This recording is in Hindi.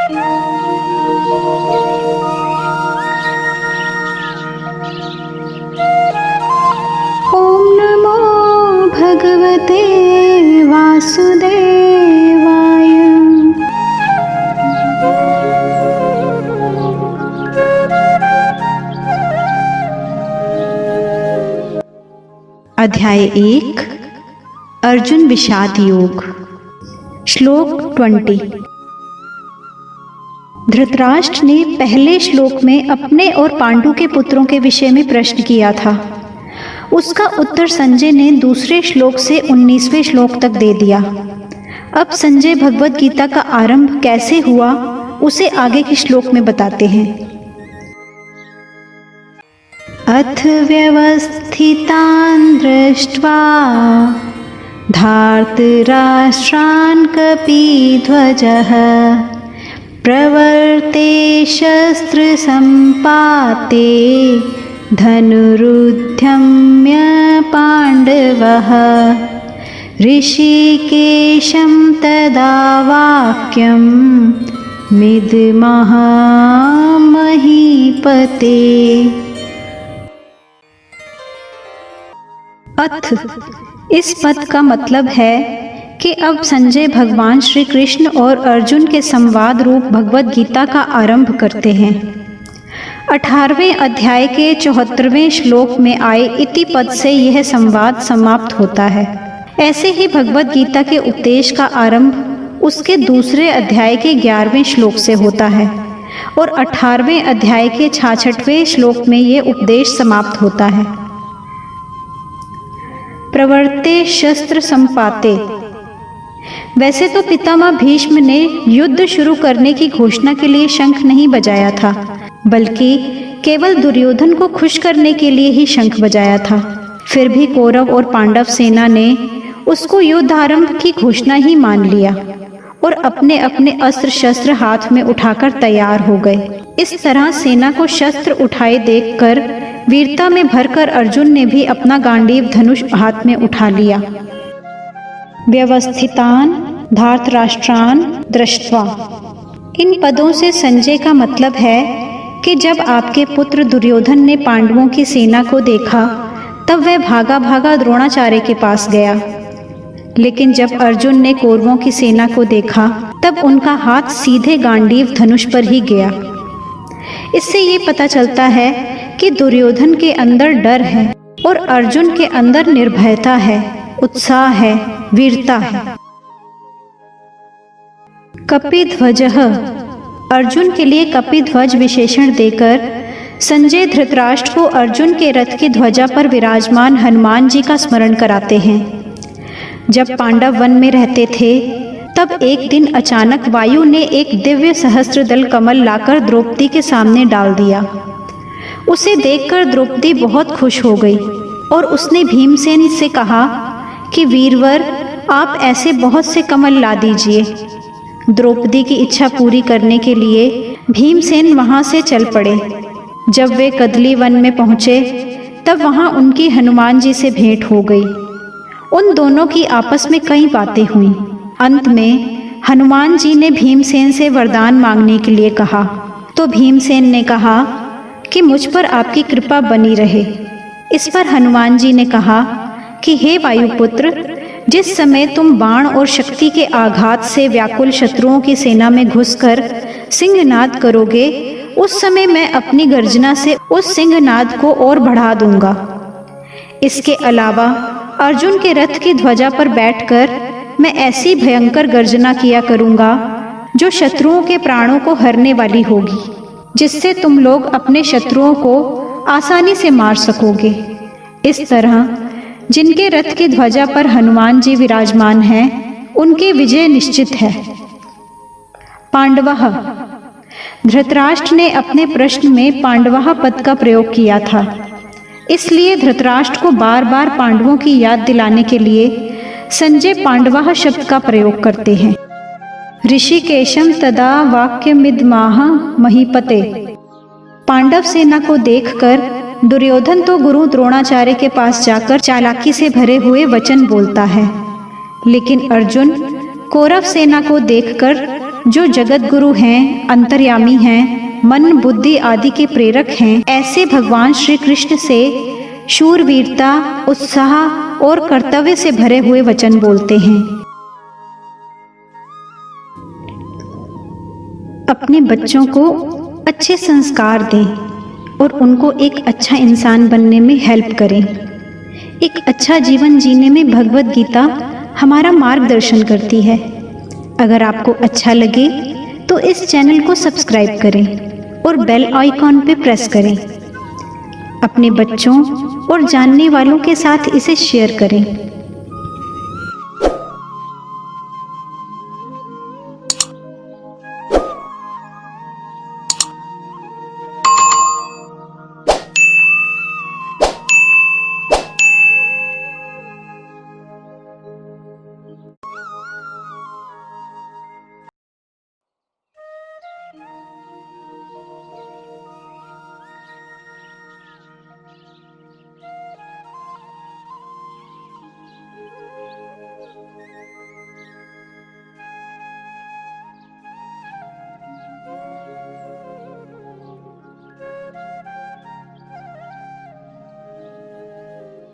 ओम नमो भगवते वासुदेवाय। अध्याय 1 अर्जुन विषाद योग। श्लोक 20। धृतराष्ट्र ने पहले श्लोक में अपने और पांडु के पुत्रों के विषय में प्रश्न किया था। उसका उत्तर संजय ने दूसरे श्लोक से 19वें श्लोक तक दे दिया। अब संजय भगवद गीता का आरंभ कैसे हुआ उसे आगे के श्लोक में बताते हैं। अथ व्यवस्थितान् दृष्ट्वा धार्तराष्ट्रान् कपिध्वजः प्रवर्ते शस्त्रसम्पाते धनुरुद्यम्य पाण्डवः ऋषिकेशं तदा वाक्यं मिदमहामहीपते। अथ इस पद का मतलब है कि अब संजय भगवान श्री कृष्ण और अर्जुन के संवाद रूप भगवद गीता का आरंभ करते हैं। 18वें अध्याय के 74वें श्लोक में आए इति पद से यह संवाद समाप्त होता है। ऐसे ही भगवद गीता के उपदेश का आरंभ उसके दूसरे अध्याय के 11वें श्लोक से होता है और 18वें अध्याय के 66वें श्लोक में यह उपदेश समाप्त होता है। प्रवर्ते शस्त्र संपाते। वैसे तो पितामह भीष्म ने युद्ध शुरू करने की घोषणा के लिए शंख नहीं बजाया था, बल्कि केवल दुर्योधन को खुश करने के लिए ही शंख बजाया था। फिर भी कौरव और पांडव सेना ने उसको युद्ध आरंभ की घोषणा ही मान लिया और अपने अपने अस्त्र शस्त्र हाथ में उठाकर तैयार हो गए। इस तरह सेना को शस्त्र उठाए देखकर वीरता में भरकर अर्जुन ने भी अपना गांडीव धनुष हाथ में उठा लिया। व्यवस्थितान धार्तराष्ट्रान दृष्ट्वा। इन पदों से संजय का मतलब है कि जब आपके पुत्र दुर्योधन ने पांडवों की सेना को देखा तब वह भागा भागा द्रोणाचार्य के पास गया, लेकिन जब अर्जुन ने कौरवों की सेना को देखा तब उनका हाथ सीधे गांडीव धनुष पर ही गया। इससे ये पता चलता है कि दुर्योधन के अंदर डर है और अर्जुन के अंदर निर्भयता है, उत्साह है, वीरता है। कपिध्वजः। अर्जुन के लिए कपिध्वज विशेषण देकर संजय धृतराष्ट्र को अर्जुन के रथ की ध्वजा पर विराजमान हनुमान जी का स्मरण कराते हैं। जब पांडव वन में रहते थे तब एक दिन अचानक वायु ने एक दिव्य सहस्त्रदल कमल लाकर द्रौपदी के सामने डाल दिया। उसे देखकर द्रौपदी बहुत खुश हो गई और उसने भीमसेन से कहा कि वीरवर, आप ऐसे बहुत से कमल ला दीजिए। द्रौपदी की इच्छा पूरी करने के लिए भीमसेन वहां से चल पड़े। जब वे कदली वन में पहुंचे तब वहां उनकी हनुमान जी से भेंट हो गई। उन दोनों की आपस में कई बातें हुई। अंत में हनुमान जी ने भीमसेन से वरदान मांगने के लिए कहा तो भीमसेन ने कहा कि मुझ पर आपकी कृपा बनी रहे। इस पर हनुमान जी ने कहा कि हे वायुपुत्र, जिस समय तुम बाण और शक्ति के आघात से व्याकुल शत्रुओं की सेना में घुसकर सिंहनाद करोगे, उस समय मैं अपनी गर्जना से उस सिंहनाद को और बढ़ा दूंगा। इसके अलावा अर्जुन के रथ की ध्वजा पर बैठकर मैं ऐसी भयंकर गर्जना किया करूंगा जो शत्रुओं के प्राणों को हरने वाली होगी, जिससे तुम लोग अपने शत्रुओं को आसानी से मार सकोगे। इस तरह जिनके रथ की ध्वजा पर हनुमान जी विराजमान हैं, उनकी विजय निश्चित है। पांडवः। धृतराष्ट्र ने अपने प्रश्न में पांडवः पद का प्रयोग किया था, इसलिए धृतराष्ट्र को बार बार पांडवों की याद दिलाने के लिए संजय पांडवः शब्द का प्रयोग करते हैं। ऋषिकेशम तदा वाक्यमिदमाह महीपते। पांडव सेना को देखकर दुर्योधन तो गुरु द्रोणाचार्य के पास जाकर चालाकी से भरे हुए वचन बोलता है, लेकिन अर्जुन कौरव सेना को देखकर जो जगत गुरु हैं, अंतर्यामी हैं, मन बुद्धि आदि के प्रेरक हैं, ऐसे भगवान श्री कृष्ण से शूरवीरता, उत्साह और कर्तव्य से भरे हुए वचन बोलते हैं। अपने बच्चों को अच्छे संस्कार दें और उनको एक अच्छा इंसान बनने में हेल्प करें। एक अच्छा जीवन जीने में भगवत गीता हमारा मार्गदर्शन करती है। अगर आपको अच्छा लगे तो इस चैनल को सब्सक्राइब करें और बेल आइकॉन पे प्रेस करें। अपने बच्चों और जानने वालों के साथ इसे शेयर करें।